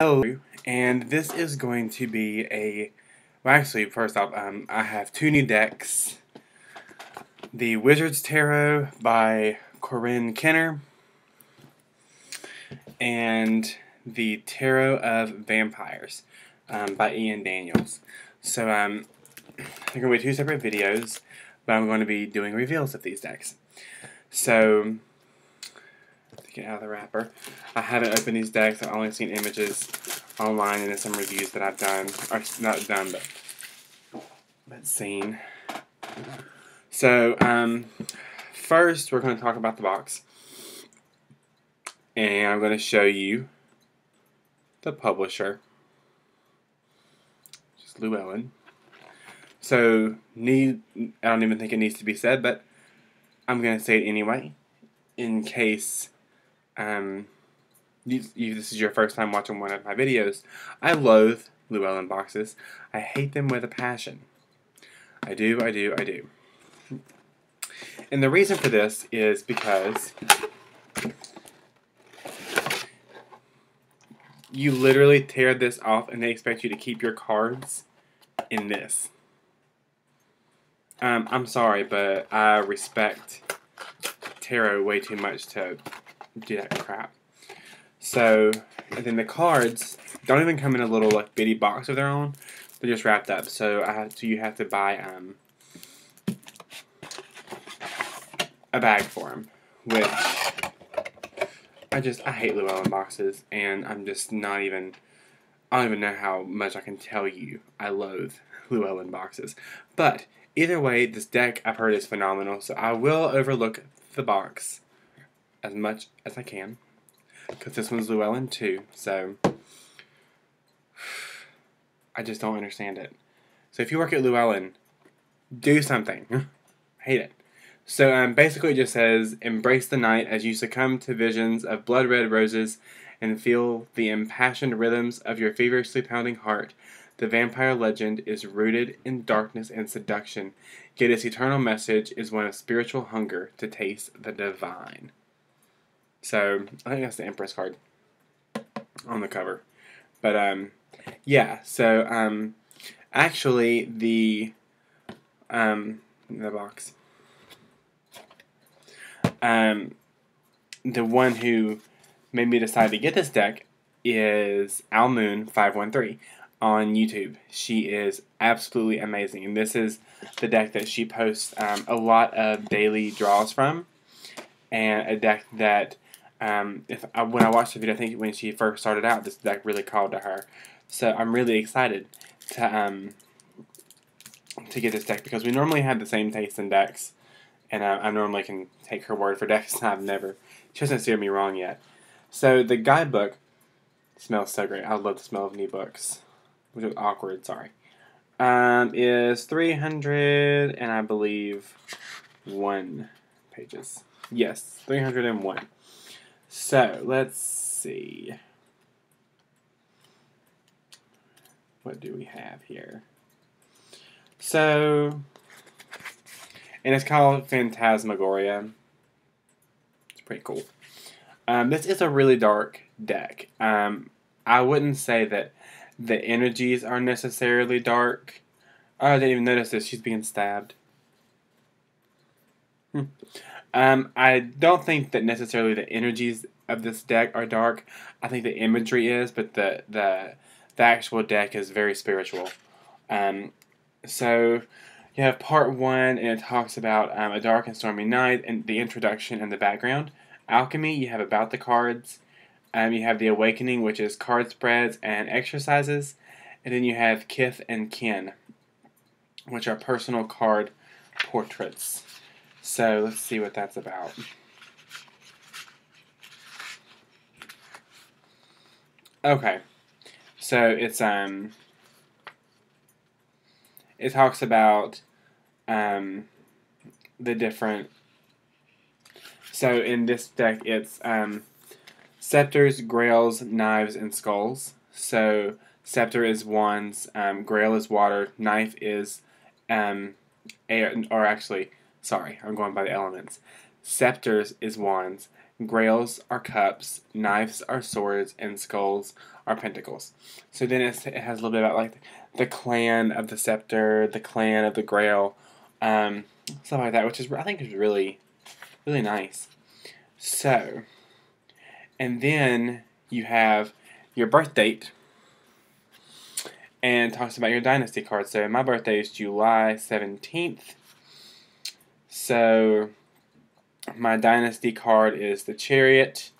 Hello, and this is going to be well, actually, first off, I have two new decks. The Wizard's Tarot by Corinne Kenner, and the Tarot of Vampyres by Ian Daniels. So, they're going to be two separate videos, but I'm going to be doing reveals of these decks. So, to get out of the wrapper, I haven't opened these decks. I've only seen images online and some reviews that I've done, or not done, but seen. So, first we're going to talk about the box, and I'm going to show you the publisher, which is Llewellyn. So, I don't even think it needs to be said, but I'm going to say it anyway, in case this is your first time watching one of my videos. I loathe Llewellyn boxes. I hate them with a passion. I do. And the reason for this is because you literally tear this off and they expect you to keep your cards in this. I'm sorry, but I respect tarot way too much to do that crap. So, and then the cards don't even come in a little like bitty box of their own. They're just wrapped up. So you have to buy a bag for them, which I hate Llewellyn boxes, and I'm just not even. I don't even know how much I can tell you. I loathe Llewellyn boxes, but either way, this deck I've heard is phenomenal. So I will overlook the box as much as I can, because this one's Llewellyn too, so I just don't understand it. So if you work at Llewellyn, do something. I hate it. So basically it just says, embrace the night as you succumb to visions of blood-red roses and feel the impassioned rhythms of your feverishly pounding heart. The vampire legend is rooted in darkness and seduction, yet its eternal message is one of spiritual hunger to taste the divine. So, I think that's the Empress card on the cover. But, yeah, so, actually, the box, the one who made me decide to get this deck is Almoon513 on YouTube. She is absolutely amazing, and this is the deck that she posts a lot of daily draws from, and a deck that when I watched the video, I think when she first started out, this deck really called to her. So I'm really excited to get this deck, because we normally have the same taste in decks, and I normally can take her word for decks. She hasn't steered me wrong yet. So the guidebook smells so great. I love the smell of new books, which is awkward. Sorry. Is 300 and I believe 1 pages. Yes, 301. So, let's see. What do we have here? So, and it's called Phantasmagoria. It's pretty cool. This is a really dark deck. I wouldn't say that the energies are necessarily dark. Oh, I didn't even notice this. She's being stabbed. I don't think that necessarily the energies of this deck are dark. I think the imagery is, but the actual deck is very spiritual. So you have part 1, and it talks about a dark and stormy night, and the introduction and the background. Alchemy, you have about the cards. You have the awakening, which is card spreads and exercises, and then you have kith and kin, which are personal card portraits. So, let's see what that's about. Okay. So, it talks about, the different, so in this deck, it's, scepters, grails, knives, and skulls. So, scepter is wands, grail is water, knife is, air, or actually, sorry, I'm going by the elements. Scepters is wands, Grails are cups, knives are swords, and skulls are pentacles. So then it has a little bit about like the clan of the scepter, the clan of the Grail, stuff like that, which is I think is really really nice. So, and then you have your birth date, and talks about your dynasty card. So my birthday is July 17th. So my dynasty card is the Chariot.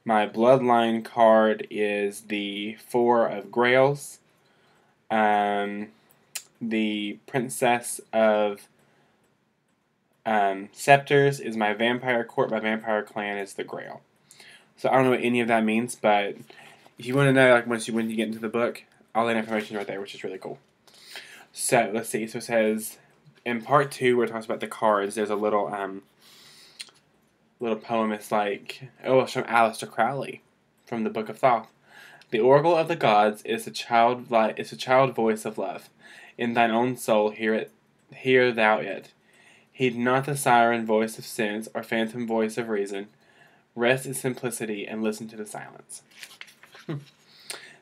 My bloodline card is the Four of Grails. The Princess of Scepters is my Vampire Court. My Vampire Clan is the Grail. So I don't know what any of that means, but if you want to know, like when you get into the book, all that information right there, which is really cool. So let's see. So it says in part 2, where it talks about the cards, there's a little poem. It's like, oh, it's from Aleister Crowley from the Book of Thoth. The oracle of the gods is a child voice of love. In thine own soul hear thou it. Heed not the siren voice of sense or phantom voice of reason. Rest in simplicity and listen to the silence.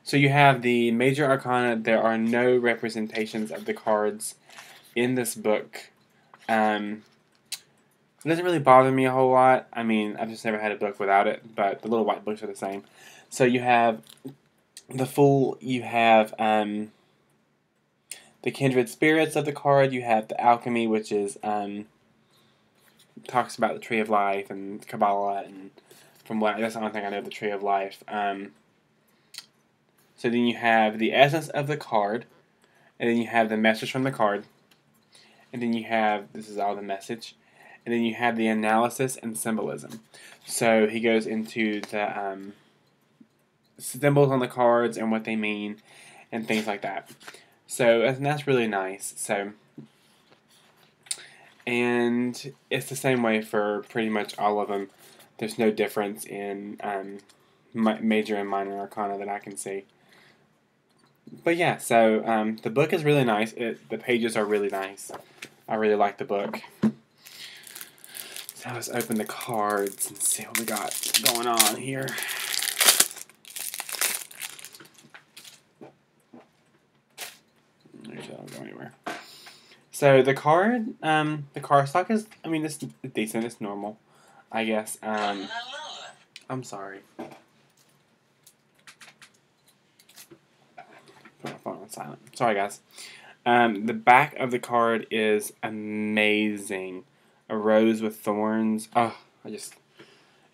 So you have the major arcana. There are no representations of the cards in this book. It doesn't really bother me a whole lot. I mean, I've just never had a book without it, but the little white books are the same. So you have the Fool, you have the kindred spirits of the card, you have the alchemy, which is talks about the tree of life and Kabbalah, and from what that's the only thing I know of the tree of life. So then you have the essence of the card, and then you have the message from the card, and then you have, this is all the message, and then you have the analysis and symbolism. So he goes into the symbols on the cards and what they mean and things like that. So and that's really nice. So, and it's the same way for pretty much all of them. There's no difference in major and minor arcana that I can see. But yeah, so the book is really nice. The pages are really nice. I really like the book. So let's open the cards and see what we got going on here. Don't go anywhere. So the card stock is, I mean, it's decent. It's normal, I guess. I'm sorry. Put my phone on silent. Sorry, guys. The back of the card is amazing. A rose with thorns. Oh, it's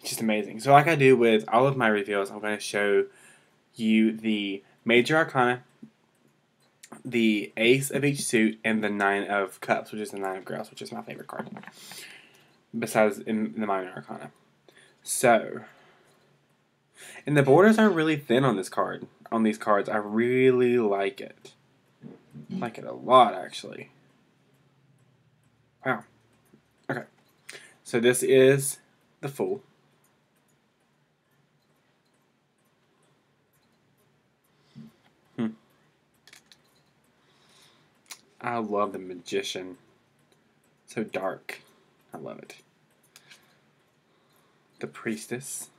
just amazing. So like I do with all of my reveals, I'm going to show you the major arcana, the ace of each suit, and the 9 of cups, which is the 9 of grails, which is my favorite card, besides in the minor arcana. So, and the borders are really thin on this card. On these cards, I really like it. I like it a lot, actually. Wow. Okay. So this is the Fool. I love the Magician. So dark. I love it. The Priestess.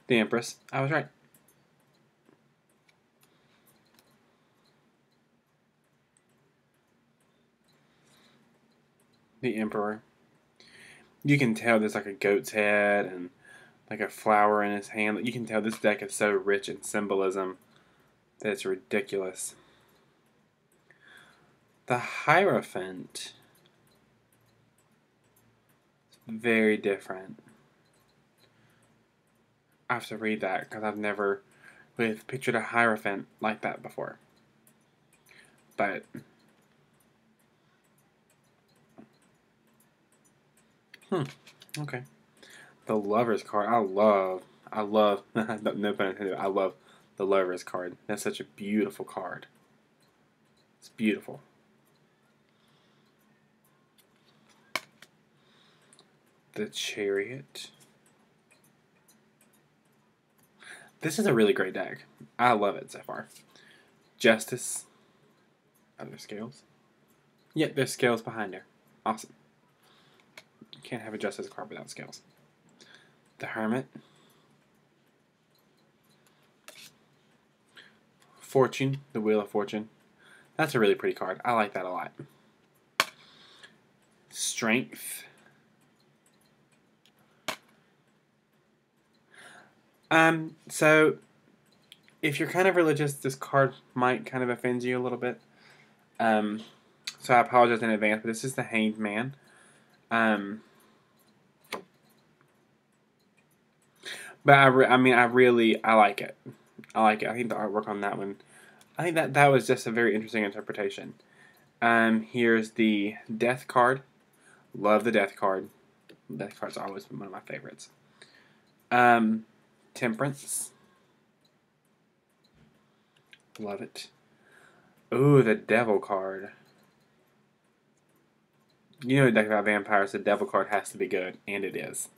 The Empress. I was right. The Emperor. You can tell there's like a goat's head and like a flower in his hand. You can tell this deck is so rich in symbolism that it's ridiculous. The Hierophant. Very different. I have to read that because I've never really pictured a Hierophant like that before. But okay. The Lover's card. I love no pun intended. I love the Lover's card. That's such a beautiful card. It's beautiful. The Chariot. This is a really great deck. I love it so far. Justice. Are there scales? Yep, there's scales behind there. Awesome. You can't have a Justice card without scales. The Hermit. Fortune, the Wheel of Fortune. That's a really pretty card. I like that a lot. Strength. So if you're kind of religious, this card might kind of offend you a little bit. So I apologize in advance, but this is the Hanged Man. But I like it. I like it. I think the artwork on that one, I think that was just a very interesting interpretation. Here's the Death card. Love the Death card. Death card's always been one of my favorites. Temperance. Love it. Ooh, the Devil card. You know the deck about vampires, the Devil card has to be good, and it is.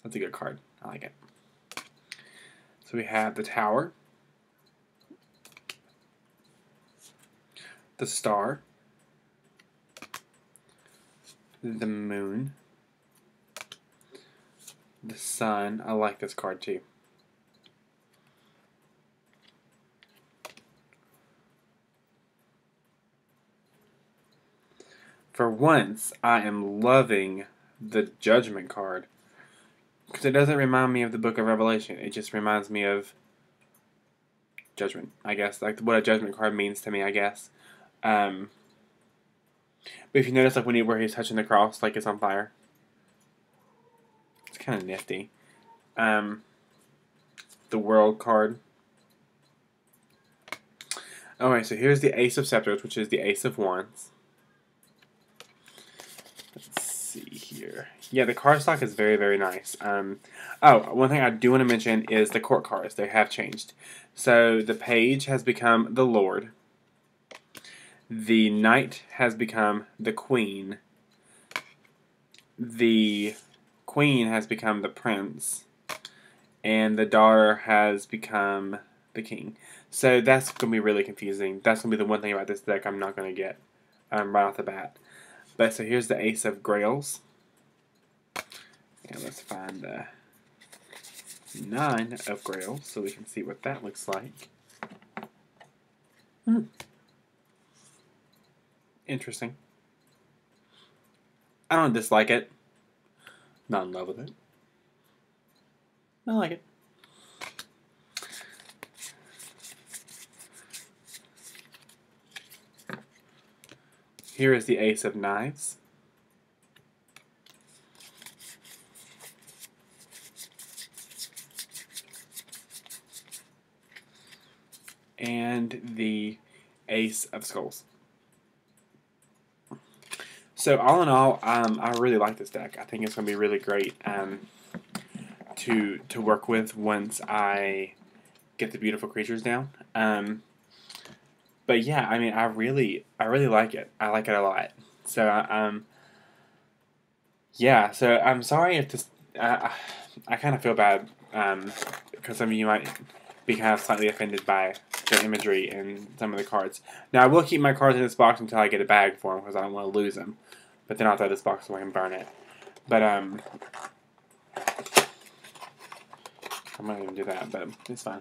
That's a good card. I like it. So we have the Tower, the Star, the Moon, the Sun. I like this card too. For once, I am loving the Judgment card. Because it doesn't remind me of the Book of Revelation. It just reminds me of Judgment, I guess. Like what a Judgment card means to me, I guess. But if you notice, like where he's touching the cross, like it's on fire. It's kind of nifty. The World card. Alright, so here's the Ace of Scepters, which is the Ace of Wands. Let's see here. Yeah, the card stock is very, very nice. One thing I do want to mention is the court cards. They have changed. So the Page has become the Lord. The Knight has become the Queen. The Queen has become the Prince. And the Daughter has become the King. So that's going to be really confusing. That's going to be the one thing about this deck I'm not going to get right off the bat. But so here's the Ace of Grails. And let's find the 9 of Grails so we can see what that looks like. Interesting. I don't dislike it. Not in love with it. I like it. Here is the Ace of Knives. And the Ace of Skulls. So all in all, I really like this deck. I think it's going to be really great to work with once I get the beautiful creatures down. But yeah, I mean, I really like it. I like it a lot. So yeah. So I'm sorry if this. I kind of feel bad because some of you might be kind of slightly offended by the imagery in some of the cards. Now I will keep my cards in this box until I get a bag for them because I don't want to lose them. But then I'll throw this box away and burn it. But I'm not gonna do that, but it's fine.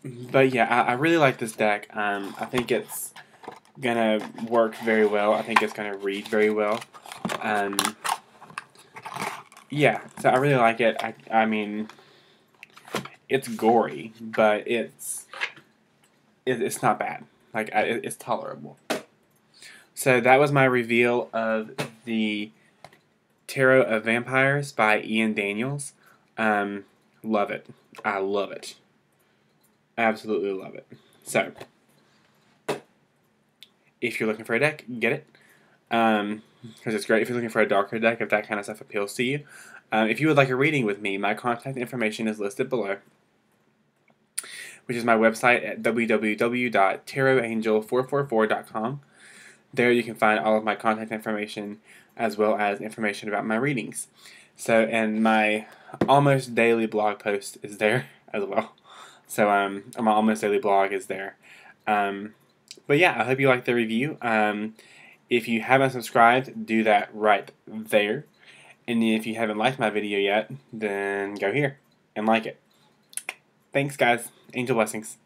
But yeah, I really like this deck. I think it's gonna work very well. I think it's gonna read very well. Yeah, so I really like it. I mean, it's gory, but it's not bad. Like it's tolerable. So that was my reveal of the Tarot of Vampires by Ian Daniels. Love it. I love it. Absolutely love it. So, if you're looking for a deck, get it. Because it's great if you're looking for a darker deck, if that kind of stuff appeals to you. If you would like a reading with me, my contact information is listed below, which is my website at www.tarotangel444.com. There you can find all of my contact information as well as information about my readings. So, and my almost daily blog post is there as well. So, my almost daily blog is there. But yeah, I hope you liked the review. If you haven't subscribed, do that right there. And if you haven't liked my video yet, then go here and like it. Thanks, guys. Angel blessings.